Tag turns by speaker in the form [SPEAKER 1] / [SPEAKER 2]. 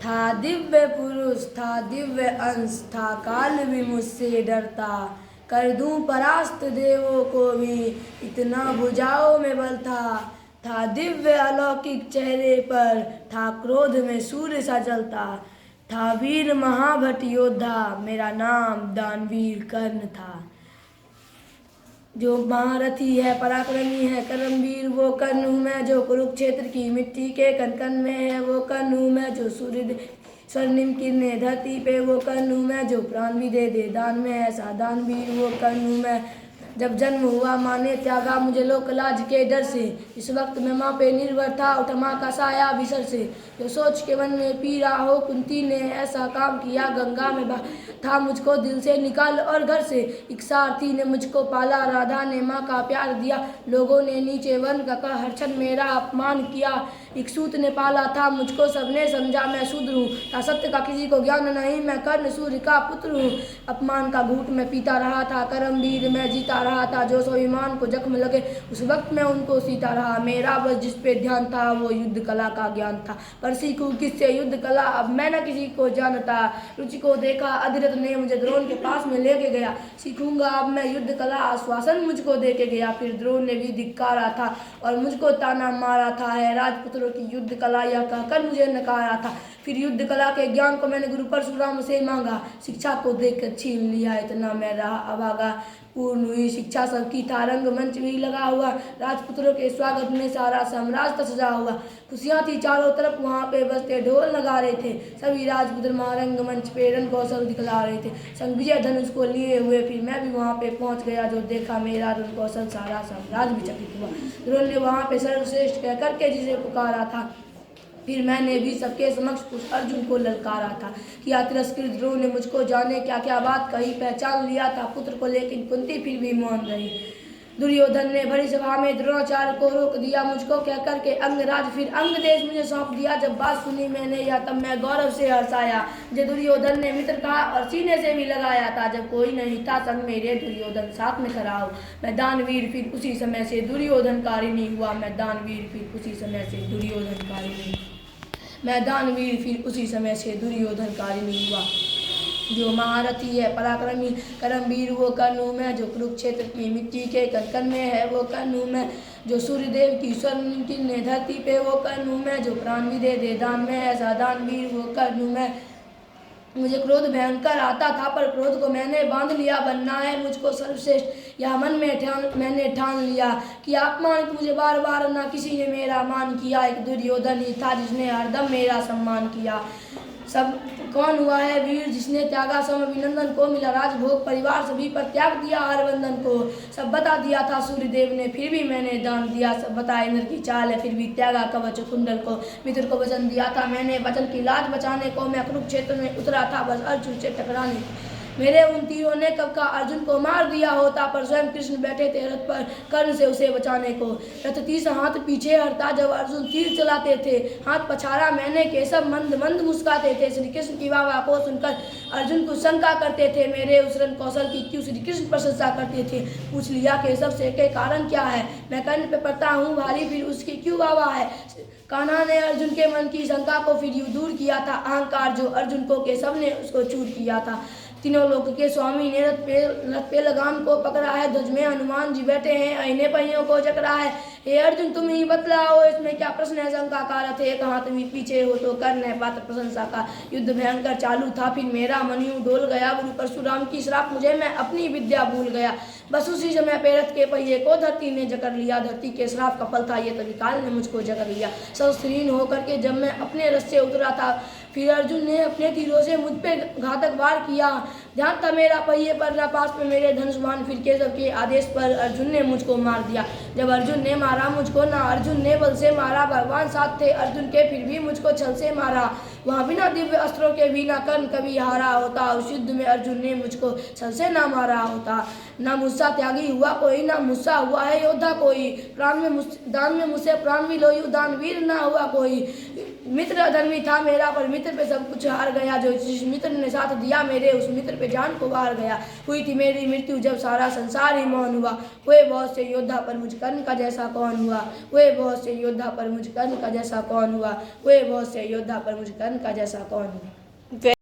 [SPEAKER 1] था दिव्य पुरुष, था दिव्य अंश, था काल भी मुझसे डरता। कर दूं परास्त देवों को भी, इतना भुजाओं में बल था दिव्य अलौकिक चेहरे पर, था क्रोध में सूर्य सा जलता। था वीर महाभट योद्धा, मेरा नाम दानवीर कर्ण था। जो महारथी है, पराक्रमी है, कर्मवीर वो कर्ण हूँ मैं। जो कुरुक्षेत्र की मिट्टी के कण कण में है वो कर्ण हूँ मैं। जो सूर्य स्वर्णिम किरणें धरती पे वो कर्ण हूँ मैं। जो प्राण भी दे दे दान में, ऐसा दानवीर वो कर्ण हूँ मैं। जब जन्म हुआ माँ ने त्यागा मुझे लोक लाज के डर से, इस वक्त मैं माँ पे निर्भर था, उठ माँ का साया बिसर से। जो सोच के मन में पीरा हो, कुंती ने ऐसा काम किया, गंगा में था मुझको दिल से निकाल और घर से। एक सारथी ने मुझको पाला, राधा ने माँ का प्यार दिया। लोगों ने नीचे वन का हर क्षण मेरा अपमान किया। एक सूत ने पाला था मुझको, सबने समझा मैं शूद्र हूँ। था सत्य का किसी को ज्ञान नहीं, मैं कर्ण सूर्य का पुत्र हूँ। अपमान का घूंट मैं पीता रहा था, कर्मवीर मैं जीता रहा था। जो स्वाभिमान को जख्म लगे उस वक्त मैं उनको सीता रहा। मेरा बस जिस पे ध्यान था वो युद्ध कला का ज्ञान था। पर सीखूं किससे युद्ध कला, अब मैं न किसी को जानता। रुचि को देखा अधिरथ ने मुझे द्रोण के पास में लेके गया। सीखूंगा अब मैं युद्ध कला, आश्वासन मुझको दे के गया। फिर द्रोण ने भी धिक्कारा था और मुझको ताना मारा था। है राजपुत्रों की युद्ध कला यह कहकर मुझे नकारा था। फिर युद्ध कला के ज्ञान को मैंने गुरु परशुराम से मांगा। शिक्षा को देकर छीन लिया, इतना मैं रहा अभागा। पूर्ण हुई शिक्षा सबकी था, रंगमंच भी लगा हुआ। राजपुत्रों के स्वागत में सारा साम्राज्य सजा हुआ। खुशियाँ थी चारों तरफ, वहाँ पे बजते ढोल नगारे थे। सभी राजपुत्र वहाँ रंगमंच पे रण कौशल दिखला रहे थे। संग विजय धनुष को लिए हुए फिर मैं भी वहाँ पे पहुँच गया। जो देखा मेरा रण कौशल सारा साम्राज्य भी चकित हुआ। द्रोण ने वहाँ पे सर्वश्रेष्ठ कह करके जिसे पुकारा था। फिर मैंने भी सबके समक्ष उस अर्जुन को ललकारा था। किया तिरस्कृत द्रोण ने मुझको, जाने क्या क्या बात कही। पहचान लिया था पुत्र को लेकिन कुंती फिर भी मौन रही। दुर्योधन ने भरी सभा में द्रोणाचार्य को रोक दिया मुझको कह करके अंगराज। फिर अंग देश मुझे सौंप दिया। जब बात सुनी मैंने या तब मैं गौरव से हर्षाया। मुझे दुर्योधन ने मित्र कहा और सीने से भी लगाया था। जब कोई नहीं था संग मेरे, दुर्योधन साथ में खड़ा हो। मैं दानवीर फिर उसी समय से दुर्योधनकारी हुआ। मैं दानवीर फिर उसी समय से दुर्योधनकारी मैं दानवीर फिर उसी समय से दुर्योधनकारी हुआ। जो महारथी है, पराक्रमी कर्मवीर वो कर्ण हूँ मैं। जो कुरुक्षेत्र की मिट्टी के कण कण में है वो कर्ण हूँ मैं। जो सूर्यदेव की स्वर्णिम किरणें धरती पे वो कर्ण हूँ मैं। जो प्राण भी दे दे दान में, ऐसा दानवीर वो कर्ण हूँ मैं। मुझे क्रोध भयंकर आता था पर क्रोध को मैंने बांध लिया। बनना है मुझको सर्वश्रेष्ठ यह मन में मैंने ठान लिया। कि अपमानित मुझे बार बार ना किसी ने मेरा मान किया। एक दुर्योधन ही था जिसने हरदम मेरा सम्मान किया। सब कौन हुआ है वीर जिसने त्यागा सम अभिनंदन को। मिला राजभोग परिवार सभी पर त्याग दिया हर बंधन को। सब बता दिया था सूर्यदेव ने फिर भी मैंने दान दिया। सब बता इंद्र की चाल है फिर भी त्यागा कवच कुंडल को। मित्र को वचन दिया था मैंने, वचन की लाज बचाने को। मैं कुरुक्षेत्र में उतरा था बस अर्जुन से टकराने को। मेरे उन तीरों ने कब का अर्जुन को मार दिया होता, पर स्वयं कृष्ण बैठे थे रथ पर कर्ण से उसे बचाने को। रथ 30 हाथ पीछे हटता जब अर्जुन तीर चलाते थे। हाथ पछाड़ा मैंने, केशव मंद मंद मुस्काते थे। श्री कृष्ण की वाह को सुनकर अर्जुन को शंका करते थे। मेरे उस रण कौशल की क्यों श्री कृष्ण प्रशंसा करते थे। पूछ लिया केशव से के कारण क्या है। मैं कर्ण पे पड़ता हूँ भारी फिर उसकी क्यों वाह है। कान्हा ने अर्जुन के मन की शंका को फिर यूं दूर किया था। अहंकार जो अर्जुन को केशव ने उसको चूर किया था। तीनों लोक के स्वामी ने रथ पे लगाम को पकड़ा है। ध्वज में हनुमान जी बैठे हैं, अहिने पहियों को जकड़ा है। हे अर्जुन तुम ही बतलाओ इसमें क्या प्रश्न है। शंका का रथ एक हाथ भी पीछे हो तो कर्ण है पात्र प्रशंसा का। युद्ध भयंकर चालू था फिर मेरा मन यूं डोल गया। गुरु परशुराम की श्राप मुझे, मैं अपनी विद्या भूल गया। बस उसी समय पे रथ के पहिए को धरती ने जकड़ लिया। धरती के श्राप का फल था ये, तभी काल ने मुझको जकड़ लिया। शस्त्रहीन होकर के जब मैं अपने रथ से उतरा था, फिर अर्जुन ने अपने तीरों से मुझ पे घातक वार किया। ध्यान था मेरा पहिए पर न पास पे मेरे धनुष बाण। फिर केशव के आदेश पर अर्जुन ने मुझको मार दिया। जब अर्जुन ने मारा मुझको, ना अर्जुन ने बल से मारा, भगवान साथ थे अर्जुन के फिर भी मुझको छल से मारा। वहाँ बिना दिव्य अस्त्रों के भी ना कर्ण कभी हारा होता। उस युद्ध में अर्जुन ने मुझको छल से ना मारा होता। ना मुझसा त्यागी हुआ कोई, ना मुझसा हुआ है योद्धा कोई। दान में मुझसे प्राण भी लोई, दानवीर ना हुआ कोई। मित्र अधर्मी था मेरा, पर मित्र पे सब कुछ हार गया। जो जिस मित्र ने साथ दिया मेरे, उस मित्र पे जान को वार गया। हुई थी मेरी मृत्यु जब सारा संसार ही मौन हुआ। हुए बहुत से योद्धा पर मुझ कर्ण का जैसा कौन हुआ। हुए बहुत से योद्धा पर मुझ कर्ण का जैसा कौन हुआ। हुए बहुत से योद्धा पर मुझ कर्ण का जैसा कौन हुआ।